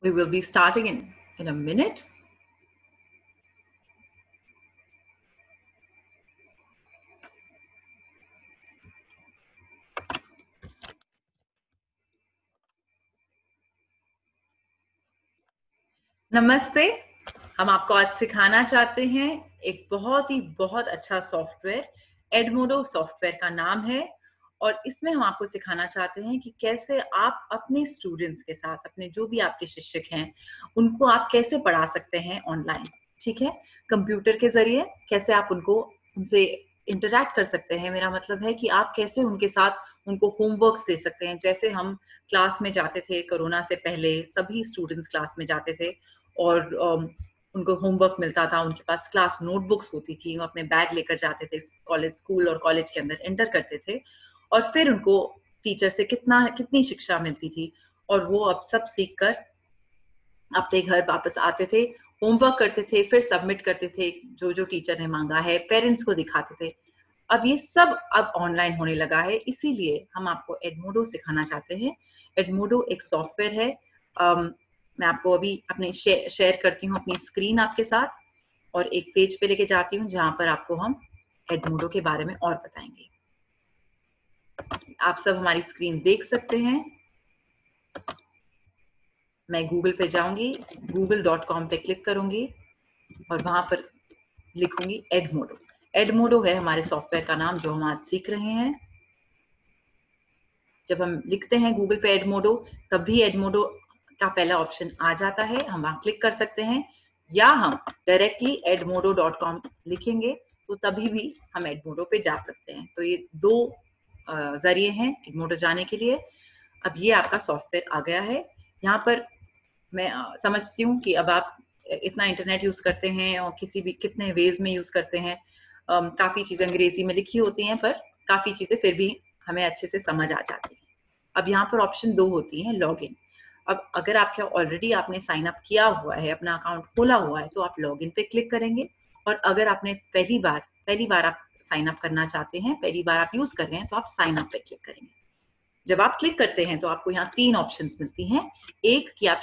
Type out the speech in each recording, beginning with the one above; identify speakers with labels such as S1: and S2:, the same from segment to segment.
S1: We will be starting in a minute. नमस्ते। हम आपको आज सिखाना चाहते हैं एक बहुत अच्छा सॉफ्टवेयर। एडमोडो सॉफ्टवेयर का नाम है और इसमें हम आपको सिखाना चाहते हैं कि कैसे आप अपने स्टूडेंट्स के साथ, अपने जो भी आपके शिक्षक हैं, उनको आप कैसे पढ़ा सकते हैं ऑनलाइन। ठीक है, कंप्यूटर के जरिए कैसे आप उनसे इंटरैक्ट कर सकते हैं। मेरा मतलब है कि आप कैसे उनके साथ उनको होमवर्क्स दे सकते हैं। जैसे हम क्लास में जाते थे, कोरोना से पहले सभी स्टूडेंट्स क्लास में जाते थे और उनको होमवर्क मिलता था, उनके पास क्लास नोटबुक्स होती थी, वो अपने बैग लेकर जाते थे स्कूल और कॉलेज के अंदर एंटर करते थे और फिर उनको टीचर से कितनी शिक्षा मिलती थी और वो अब सब सीख कर अपने घर वापस आते थे, होमवर्क करते थे, फिर सबमिट करते थे जो जो टीचर ने मांगा है, पेरेंट्स को दिखाते थे। अब ये सब अब ऑनलाइन होने लगा है, इसीलिए हम आपको एडमोडो सिखाना चाहते हैं। एडमोडो एक सॉफ्टवेयर है। मैं आपको अभी अपने शेयर करती हूँ अपनी स्क्रीन आपके साथ और एक पेज पे लेके जाती हूँ जहां पर आपको हम एडमोडो के बारे में और बताएंगे। आप सब हमारी स्क्रीन देख सकते हैं। मैं गूगल पे जाऊंगी, google.com पे क्लिक करूंगी और वहां पर लिखूंगी एडमोडो। एडमोडो है हमारे सॉफ्टवेयर का नाम जो हम आज सीख रहे हैं। जब हम लिखते हैं गूगल पे एडमोडो, तब भी एडमोडो का पहला ऑप्शन आ जाता है, हम वहां क्लिक कर सकते हैं, या हम डायरेक्टली edmodo.com लिखेंगे तो तभी भी हम एडमोडो पे जा सकते हैं। तो ये दो जरिए हैं एडमोडो जाने के लिए। अब ये आपका सॉफ्टवेयर आ गया है। यहाँ पर मैं समझती हूँ कि अब आप इतना इंटरनेट यूज करते हैं और कितने वेज में यूज करते हैं। काफी चीजें अंग्रेजी में लिखी होती हैं, पर काफी चीजें फिर भी हमें अच्छे से समझ आ जाती है। अब यहाँ पर ऑप्शन 2 होती है, लॉग इन। अब अगर आपके ऑलरेडी आपने साइन अप किया हुआ है, अपना अकाउंट खोला हुआ है, तो आप लॉग इन पे क्लिक करेंगे। और अगर आपने पहली बार आप साइन अप करना चाहते हैं, पहली बार आप यूज कर रहे हैं, तो आप साइन अप पे क्लिक करेंगे। जब आप क्लिक करते हैं तो आपको यहाँ 3 ऑप्शंस मिलती हैं। एक कि आप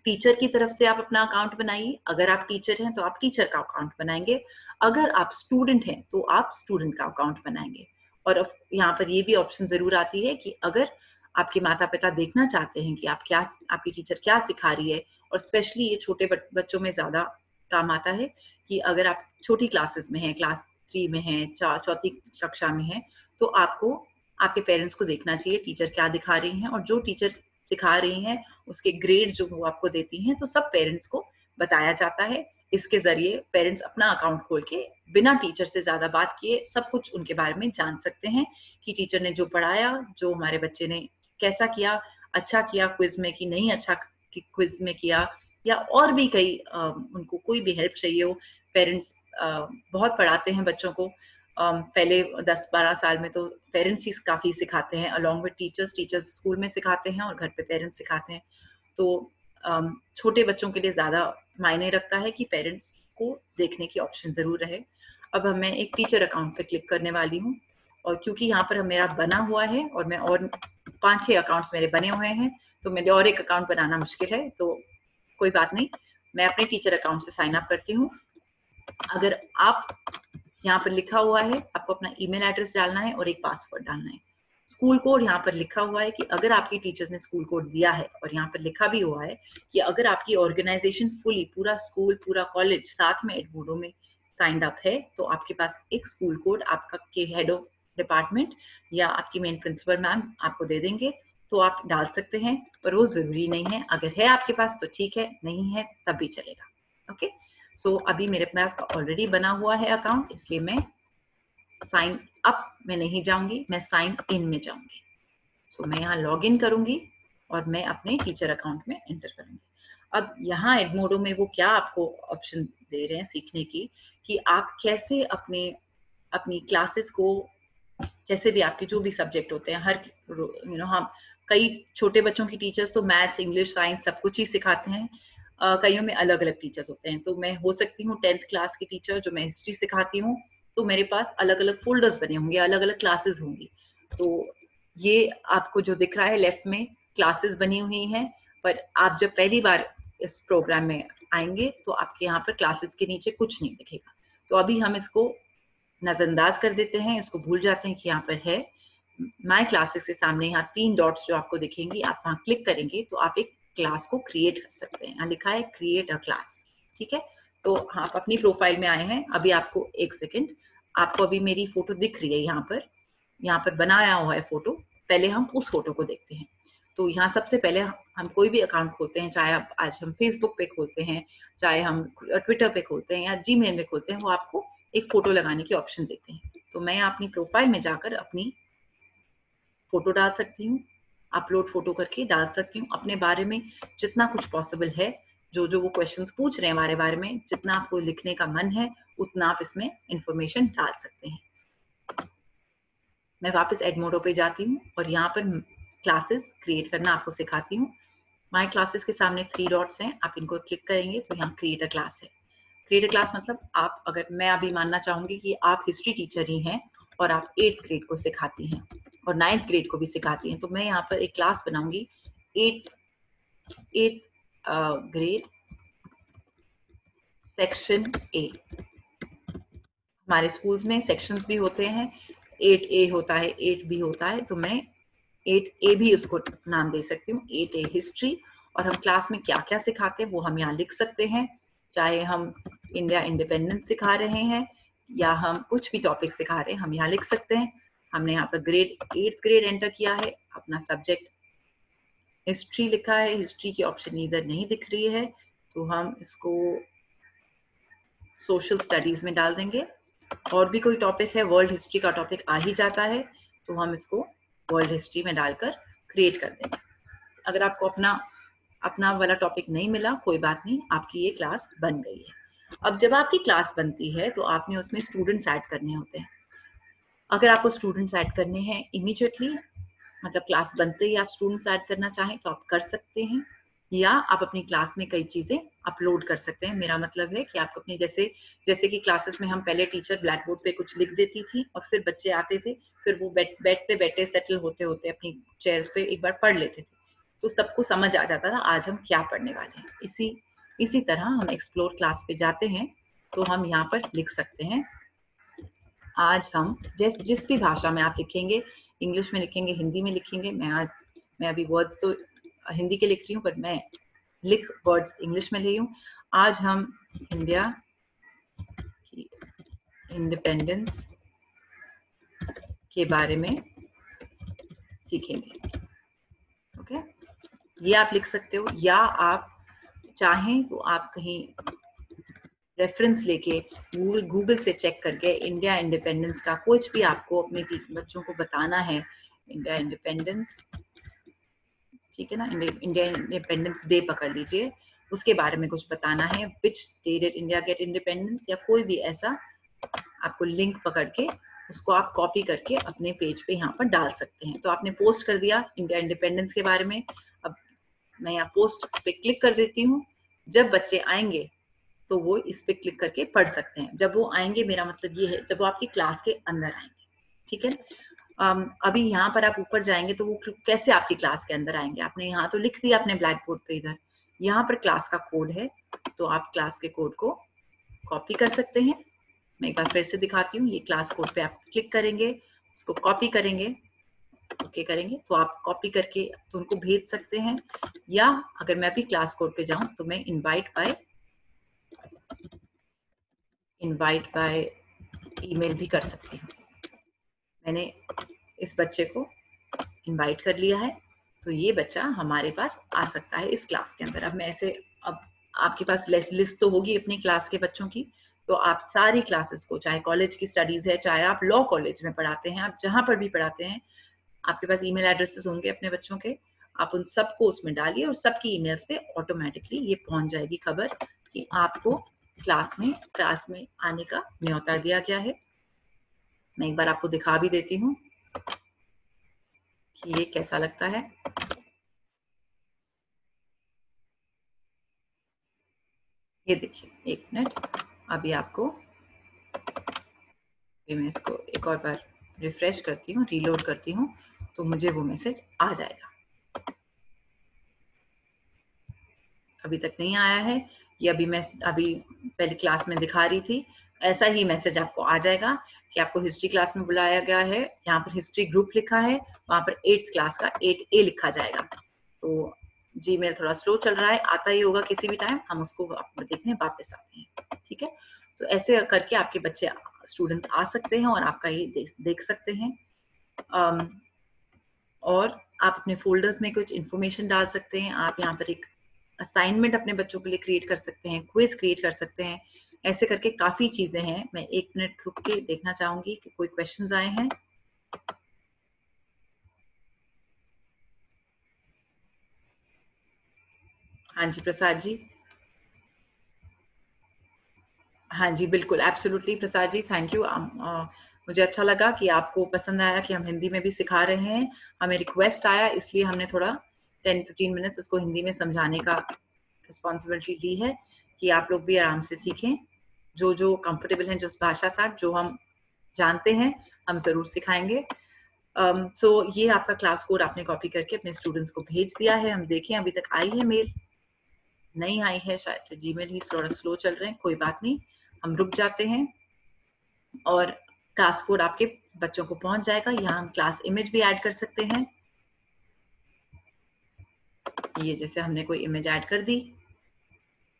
S1: टीचर की तरफ से आप अपना अकाउंट बनाइए, अगर आप टीचर हैं तो आप टीचर का अकाउंट बनाएंगे, अगर आप स्टूडेंट हैं तो आप स्टूडेंट का अकाउंट बनाएंगे। और यहाँ पर ये भी ऑप्शन जरूर आती है कि अगर आपके माता पिता देखना चाहते हैं कि आपकी टीचर क्या सिखा रही है, और स्पेशली ये छोटे बच्चों में ज्यादा काम आता है कि अगर आप छोटी क्लासेस में हैं, क्लास 3 में हैं, चौथी कक्षा में हैं, तो आपको आपके पेरेंट्स को देखना चाहिए टीचर क्या दिखा रही हैं, और जो टीचर सिखा रही हैं उसके ग्रेड जो वो आपको देती हैं, तो सब पेरेंट्स को बताया जाता है। इसके जरिए पेरेंट्स अपना अकाउंट खोल के बिना टीचर से ज्यादा बात किए सब कुछ उनके बारे में जान सकते हैं कि टीचर ने जो पढ़ाया, जो हमारे बच्चे ने कैसा किया, अच्छा किया क्विज में कि नहीं अच्छा क्विज में किया, या और भी कई उनको कोई भी हेल्प चाहिए हो। पेरेंट्स बहुत पढ़ाते हैं बच्चों को। पहले 10-12 साल में तो पेरेंट्स ही काफी सिखाते हैं अलॉन्ग विद टीचर्स स्कूल में सिखाते हैं और घर पे पेरेंट्स सिखाते हैं। तो छोटे बच्चों के लिए ज्यादा मायने रखता है कि पेरेंट्स को देखने की ऑप्शन जरूर रहे। अब मैं एक टीचर अकाउंट पे क्लिक करने वाली हूँ, और क्योंकि यहाँ पर मेरा बना हुआ है और मैं और 5-6 अकाउंट्स मेरे बने हुए हैं, तो मेरे और एक अकाउंट बनाना मुश्किल है, तो कोई बात नहीं, मैं अपने टीचर अकाउंट से साइन अप करती हूँ। अगर आप यहाँ पर लिखा हुआ है आपको अपना ईमेल एड्रेस डालना है और एक पासवर्ड डालना है। स्कूल कोड यहाँ पर लिखा हुआ है कि अगर आपकी टीचर्स ने स्कूल कोड दिया है, और यहाँ पर लिखा भी हुआ है कि अगर आपकी ऑर्गेनाइजेशन फुली, पूरा स्कूल पूरा कॉलेज साथ में एडमोडो में साइंड अप है, तो आपके पास एक स्कूल कोड आपका के हेड ऑफ डिपार्टमेंट या आपकी मेन प्रिंसिपल मैम आपको दे देंगे, तो आप डाल सकते हैं, पर वो जरूरी नहीं है। अगर है आपके पास तो ठीक है, नहीं है तब भी चलेगा। ओके, सो अभी मेरे पास ऑलरेडी बना हुआ है अकाउंट, इसलिए मैं साइन अप में नहीं जाऊंगी, मैं साइन इन में जाऊंगी। सो मैं यहाँ लॉग इन करूंगी और मैं अपने टीचर अकाउंट में एंटर करूंगी। अब यहाँ एडमोडो में वो क्या आपको ऑप्शन दे रहे हैं सीखने की, कि आप कैसे अपनी क्लासेस को, जैसे भी आपके जो भी सब्जेक्ट होते हैं, हर हम कई छोटे बच्चों की टीचर्स तो मैथ्स, इंग्लिश, साइंस सब कुछ ही सिखाते हैं। कईयों में अलग अलग टीचर्स होते हैं, तो मैं हो सकती हूँ 10th क्लास की टीचर जो मैं हिस्ट्री सिखाती हूँ, तो मेरे पास अलग अलग फोल्डर्स बने होंगे, अलग अलग क्लासेस होंगी। तो ये आपको जो दिख रहा है लेफ्ट में क्लासेस बनी हुई हैं, पर आप जब पहली बार इस प्रोग्राम में आएंगे तो आपके यहाँ पर क्लासेस के नीचे कुछ नहीं दिखेगा। तो अभी हम इसको नजरअंदाज कर देते हैं, इसको भूल जाते हैं कि यहाँ पर है माय क्लासेस के सामने यहाँ 3 डॉट्स जो आपको दिखेंगी, आप वहाँ क्लिक करेंगे तो आप एक क्लास को क्रिएट कर सकते हैं। यहाँ लिखा है क्रिएट अ क्लास, ठीक है। तो आप अपनी प्रोफाइल में आए हैं। अभी आपको एक सेकेंड, आपको अभी मेरी फोटो दिख रही है यहाँ पर बनाया हुआ है फोटो। पहले हम उस फोटो को देखते हैं। तो यहाँ सबसे पहले हम कोई भी अकाउंट खोलते हैं, चाहे आप आज हम फेसबुक पे खोलते हैं, चाहे हम ट्विटर पे खोलते हैं या जीमेल में खोलते हैं, वो आपको एक फोटो लगाने की ऑप्शन देते हैं। तो मैं अपनी प्रोफाइल में जाकर अपनी फोटो डाल सकती हूँ, अपलोड फोटो करके डाल सकती हूँ। अपने बारे में जितना कुछ पॉसिबल है, जो जो वो क्वेश्चंस पूछ रहे हैं हमारे बारे में, जितना आपको लिखने का मन है उतना आप इसमें इंफॉर्मेशन डाल सकते हैं। मैं वापस एडमोडो पे जाती हूँ और यहाँ पर क्लासेस क्रिएट करना आपको सिखाती हूँ। माय क्लासेस के सामने 3 डॉट्स हैं, आप इनको क्लिक करेंगे तो यहाँ क्रिएट अ क्लास है। क्रिएट अ क्लास मतलब आप, अगर मैं अभी मानना चाहूंगी कि आप हिस्ट्री टीचर ही हैं और आप 8th ग्रेड को सिखाती हैं और 9th ग्रेड को भी सिखाती हैं, तो मैं यहाँ पर एक क्लास बनाऊंगी 8th ग्रेड सेक्शन ए। हमारे स्कूल्स में सेक्शंस भी होते हैं, 8A होता है, 8B होता है, तो मैं 8A भी उसको नाम दे सकती हूँ, 8A हिस्ट्री। और हम क्लास में क्या क्या सिखाते हैं वो हम यहाँ लिख सकते हैं, चाहे हम इंडिया इंडिपेंडेंस सिखा रहे हैं या हम कुछ भी टॉपिक सिखा रहे हैं, हम यहाँ लिख सकते हैं। हमने यहाँ पर 8th ग्रेड एंटर किया है, अपना सब्जेक्ट हिस्ट्री लिखा है, हिस्ट्री की ऑप्शन इधर नहीं दिख रही है तो हम इसको सोशल स्टडीज में डाल देंगे। और भी कोई टॉपिक है, वर्ल्ड हिस्ट्री का टॉपिक आ ही जाता है तो हम इसको वर्ल्ड हिस्ट्री में डालकर क्रिएट कर देंगे। अगर आपको अपना वाला टॉपिक नहीं मिला, कोई बात नहीं, आपकी ये क्लास बन गई है। अब जब आपकी क्लास बनती है तो आपने उसमें स्टूडेंट्स ऐड करने होते हैं। अगर आपको स्टूडेंट्स ऐड करने हैं इमीडिएटली, मतलब क्लास बनते ही आप स्टूडेंट्स ऐड करना चाहें तो आप कर सकते हैं, या आप अपनी क्लास में कई चीजें अपलोड कर सकते हैं। मेरा मतलब है कि आप अपनी जैसे कि क्लासेस में हम पहले टीचर ब्लैक बोर्ड पे कुछ लिख देती थी और फिर बच्चे आते थे, फिर वो बैठते बैठते सेटल होते होते अपनी चेयर्स पे एक बार पढ़ लेते थे, तो सबको समझ आ जाता था आज हम क्या पढ़ने वाले हैं। इसी तरह हम एक्सप्लोर क्लास पे जाते हैं तो हम यहाँ पर लिख सकते हैं, आज हम जिस भी भाषा में आप लिखेंगे, इंग्लिश में लिखेंगे, हिंदी में लिखेंगे। मैं अभी वर्ड्स तो हिंदी के लिख रही हूँ, पर मैं लिख वर्ड्स इंग्लिश में रही हूँ। आज हम इंडिया की इंडिपेंडेंस के बारे में सीखेंगे। ओके, ये आप लिख सकते हो, या आप चाहें तो आप कहीं रेफरेंस लेके गूगल से चेक करके इंडिया इंडिपेंडेंस का कुछ भी आपको अपने बच्चों को बताना है, इंडिया इंडिपेंडेंस, ठीक है ना, इंडिया इंडिपेंडेंस डे पकड़ लीजिए, उसके बारे में कुछ बताना है, which day did India get independence, या कोई भी ऐसा आपको लिंक पकड़ के उसको आप कॉपी करके अपने पेज पे यहाँ पर डाल सकते हैं। तो आपने पोस्ट कर दिया इंडिया इंडिपेंडेंस के बारे में। अब मैं यहाँ पोस्ट पे क्लिक कर देती हूँ। जब बच्चे आएंगे तो वो इस पे क्लिक करके पढ़ सकते हैं। जब वो आएंगे, मेरा मतलब ये है जब वो आपकी क्लास के अंदर आएंगे, ठीक है। अभी यहाँ पर आप ऊपर जाएंगे तो वो कैसे आपकी क्लास के अंदर आएंगे, आपने यहाँ तो लिख दिया अपने ब्लैक बोर्ड पे, इधर यहाँ पर क्लास का कोड है, तो आप क्लास के कोड को कॉपी कर सकते हैं। मैं एक बार फिर से दिखाती हूँ, ये क्लास कोड पे आप क्लिक करेंगे, उसको कॉपी करेंगे, ओके करेंगे तो आप कॉपी करके तो उनको भेज सकते हैं। या अगर मैं अभी क्लास कोड पे जाऊं तो मैं इनवाइट बाय ईमेल भी कर सकती हूँ। मैंने इस बच्चे को इनवाइट कर लिया है तो ये बच्चा हमारे पास आ सकता है इस क्लास के अंदर। अब आपके पास लिस्ट तो होगी अपनी क्लास के बच्चों की, तो आप सारी क्लासेस को, चाहे कॉलेज की स्टडीज है, चाहे आप लॉ कॉलेज में पढ़ाते हैं, आप जहां पर भी पढ़ाते हैं, आपके पास ईमेल एड्रेसेस होंगे अपने बच्चों के, आप उन सबको उसमें डालिए और सबकी ईमेल्स पे ऑटोमेटिकली ये पहुंच जाएगी खबर कि आपको क्लास में आने का न्योता दिया गया है। मैं एक बार आपको दिखा भी देती हूँ कि ये कैसा लगता है। ये देखिए, एक मिनट, अभी आपको, मैं इसको एक और बार रिफ्रेश करती हूँ, रीलोड करती हूँ, तो मुझे वो मैसेज आ जाएगा। अभी तक नहीं आया है, ये अभी पहली क्लास में दिखा रही थी, ऐसा ही मैसेज आपको आ जाएगा कि आपको हिस्ट्री क्लास में बुलाया गया है। यहाँ पर हिस्ट्री ग्रुप लिखा है, वहां पर 8th क्लास का 8A लिखा जाएगा। तो जीमेल थोड़ा स्लो चल रहा है, आता ही होगा किसी भी टाइम, हम उसको देखने वापस आते हैं। ठीक है, तो ऐसे करके आपके बच्चे स्टूडेंट्स आ सकते हैं और आपका ये देख सकते हैं। और आप अपने फोल्डर्स में कुछ इन्फॉर्मेशन डाल सकते हैं। आप यहाँ पर एक असाइनमेंट अपने बच्चों के लिए क्रिएट कर सकते हैं, क्विज क्रिएट कर सकते हैं। ऐसे करके काफी चीजें हैं। मैं 1 मिनट रुक के देखना चाहूंगी कि कोई क्वेश्चंस आए हैं। हाँ जी प्रसाद जी। हाँ जी बिल्कुल, absolutely Prasad ji, thank you. मुझे अच्छा लगा कि आपको पसंद आया कि हम हिंदी में भी सिखा रहे हैं। हमें रिक्वेस्ट आया, इसलिए हमने थोड़ा 10-15 मिनट्स उसको हिंदी में समझाने का रिस्पॉन्सिबिलिटी दी है कि आप लोग भी आराम से सीखें। जो कंफर्टेबल हैं, जो भाषा साथ जो हम जानते हैं, हम जरूर सिखाएंगे। सो ये आपका क्लास कोड आपने कॉपी करके अपने स्टूडेंट्स को भेज दिया है। हम देखें अभी तक आई है मेल, नहीं आई है, शायद से जीमेल ही थोड़ा स्लो चल रहे हैं। कोई बात नहीं, हम रुक जाते हैं और क्लास कोड आपके बच्चों को पहुंच जाएगा। यहाँ हम क्लास इमेज भी ऐड कर सकते हैं। ये जैसे हमने कोई इमेज ऐड कर दी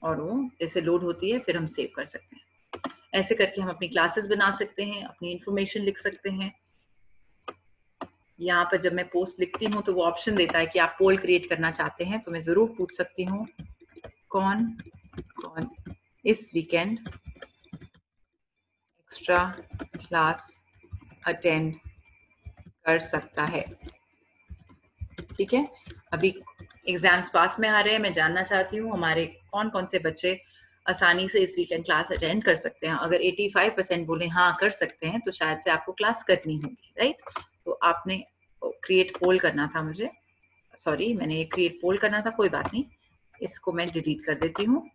S1: और वो जैसे लोड होती है, फिर हम सेव कर सकते हैं। ऐसे करके हम अपनी क्लासेस बना सकते हैं, अपनी इंफॉर्मेशन लिख सकते हैं। यहाँ पर जब मैं पोस्ट लिखती हूँ तो वो ऑप्शन देता है कि आप पोल क्रिएट करना चाहते हैं, तो मैं जरूर पूछ सकती हूँ कौन कौन इस वीकेंड एक्स्ट्रा क्लास अटेंड कर सकता है। ठीक है, अभी एग्जाम्स पास में आ रहे हैं, मैं जानना चाहती हूँ हमारे कौन कौन से बच्चे आसानी से इस वीकेंड क्लास अटेंड कर सकते हैं। अगर 85% बोले हाँ कर सकते हैं, तो शायद से आपको क्लास करनी होगी, राइट। तो आपने क्रिएट पोल करना था मुझे, सॉरी मैंने ये क्रिएट पोल करना था, कोई बात नहीं, इसको मैं डिलीट कर देती हूँ,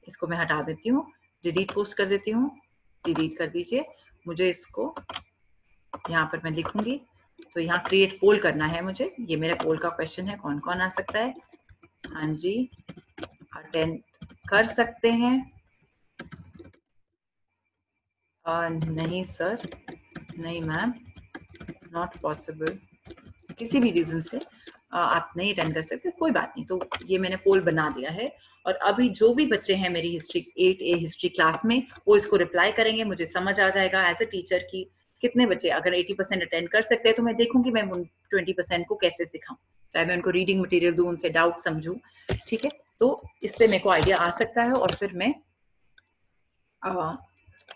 S1: इसको मैं हटा देती हूँ, डिलीट पोस्ट कर देती हूँ, डिलीट कर दीजिए। मुझे इसको यहाँ पर मैं लिखूंगी, तो यहाँ क्रिएट पोल करना है मुझे। ये मेरा पोल का क्वेश्चन है, कौन कौन आ सकता है। हाँ जी अटेंड कर सकते हैं, नहीं सर, नहीं मैम, नॉट पॉसिबल, किसी भी रीजन से आप नहीं अटेंड कर सकते, कोई बात नहीं। तो ये मैंने पोल बना दिया है और अभी जो भी बच्चे हैं मेरी हिस्ट्री 8A हिस्ट्री क्लास में, वो इसको रिप्लाई करेंगे। मुझे समझ आ जाएगा एज ए टीचर की कितने बच्चे अगर 80% अटेंड कर सकते हैं, तो मैं देखूंगी मैं उन 20% को कैसे सिखाऊं, चाहे मैं उनको रीडिंग मटेरियल दूं, उनसे डाउट समझूं। ठीक है, तो इससे मेरे को आइडिया आ सकता है और फिर मैं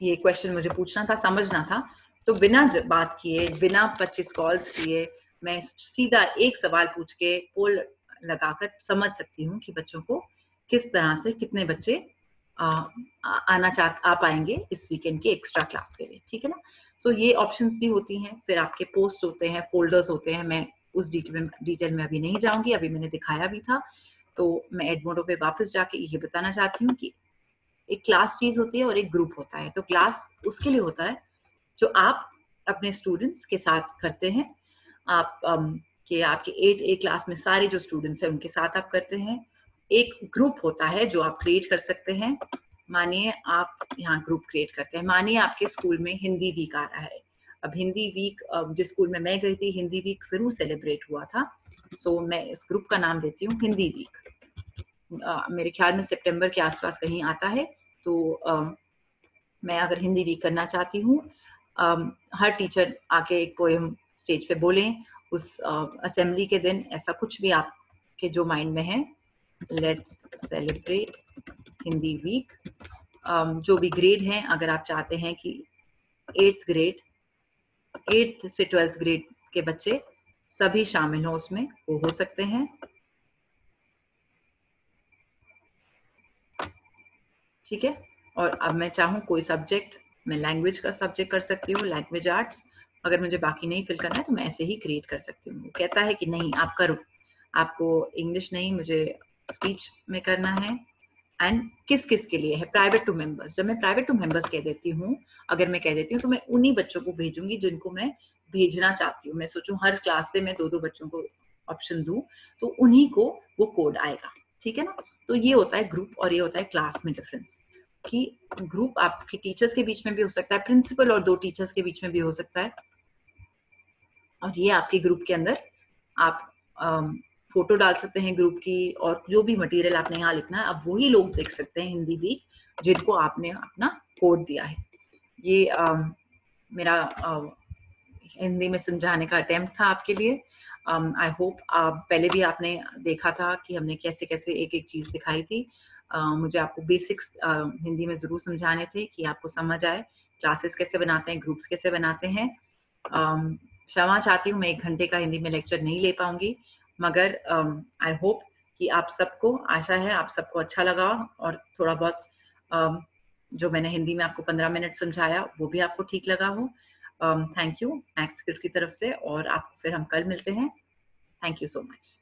S1: ये क्वेश्चन मुझे पूछना था, समझना था, तो बिना बात किए, बिना 25 कॉल्स किए, मैं सीधा एक सवाल पूछ के पोल लगाकर समझ सकती हूँ कि बच्चों को किस तरह से कितने बच्चे आ पाएंगे इस वीकेंड के एक्स्ट्रा क्लास के लिए। ठीक है ना, सो ये ऑप्शंस भी होती हैं, फिर आपके पोस्ट होते हैं, फोल्डर्स होते हैं। मैं उस डिटेल में अभी नहीं जाऊंगी, अभी मैंने दिखाया भी था। तो मैं एडमोडो पे वापस जाके ये बताना चाहती हूँ कि एक क्लास चीज होती है और एक ग्रुप होता है। तो क्लास उसके लिए होता है जो आप अपने स्टूडेंट्स के साथ करते हैं। आप कि आपके 8A क्लास में सारे जो स्टूडेंट्स हैं उनके साथ आप करते हैं। एक ग्रुप होता है जो आप क्रिएट कर सकते हैं। मानिए आप यहाँ ग्रुप क्रिएट करते हैं, मानिए आपके स्कूल में हिंदी वीक आ रहा है। अब हिंदी वीक जिस स्कूल में मैं गई थी, हिंदी वीक जरूर सेलिब्रेट हुआ था। सो मैं इस ग्रुप का नाम देती हूँ हिंदी वीक। मेरे ख्याल में सितंबर के आसपास कहीं आता है। तो मैं अगर हिंदी वीक करना चाहती हूँ, हर टीचर आके एक पोएम स्टेज पे बोलें उस असेंबली के दिन, ऐसा कुछ भी आपके जो माइंड में है। Let's celebrate Hindi week. जो भी ग्रेड हैं, अगर आप चाहते हैं कि 8th से 12th ग्रेड के बच्चे सभी शामिल हो उसमें, वो हो सकते हैं। ठीक है, और अब मैं चाहूँ कोई सब्जेक्ट, मैं लैंग्वेज का सब्जेक्ट कर सकती हूँ, लैंग्वेज आर्ट्स। अगर मुझे बाकी नहीं फिल करना है तो मैं ऐसे ही क्रिएट कर सकती हूँ। वो कहता है कि नहीं आप करो, आपको इंग्लिश नहीं, मुझे स्पीच में करना है। एंड किस किस के लिए है, प्राइवेट टू मेंबर्स। जब मैं प्राइवेट टू मेंबर्स कह देती हूँ, अगर मैं कह देती हूँ, तो मैं उन्हीं बच्चों को भेजूंगी जिनको मैं भेजना चाहती हूँ। मैं सोचूं हर क्लास से मैं 2-2 बच्चों को ऑप्शन दूं, तो उन्हीं को वो कोड आएगा। ठीक है ना। तो ये होता है ग्रुप और ये होता है क्लास में डिफरेंस, कि ग्रुप आपके टीचर्स के बीच में भी हो सकता है, प्रिंसिपल और 2 टीचर्स के बीच में भी हो सकता है, और ये आपके ग्रुप के अंदर आप फोटो डाल सकते हैं ग्रुप की, और जो भी मटेरियल आपने यहाँ लिखना है अब वही लोग देख सकते हैं हिंदी भी, जिनको आपने अपना कोड दिया है। ये मेरा हिंदी में समझाने का अटेम्प्ट था आपके लिए। आई होप पहले भी आपने देखा था कि हमने कैसे कैसे एक एक चीज दिखाई थी। मुझे आपको बेसिक्स हिंदी में जरूर समझाने थे कि आपको समझ आए क्लासेस कैसे बनाते हैं, ग्रुप्स कैसे बनाते हैं। क्षमा चाहती हूँ, मैं 1 घंटे का हिंदी में लेक्चर नहीं ले पाऊंगी, मगर आई होप कि आप सबको, आशा है आप सबको अच्छा लगा, और थोड़ा बहुत जो मैंने हिंदी में आपको 15 मिनट समझाया वो भी आपको ठीक लगा हो। थैंक यू मैथ्स स्किल्स की तरफ से, और आप फिर हम कल मिलते हैं। Thank you so much.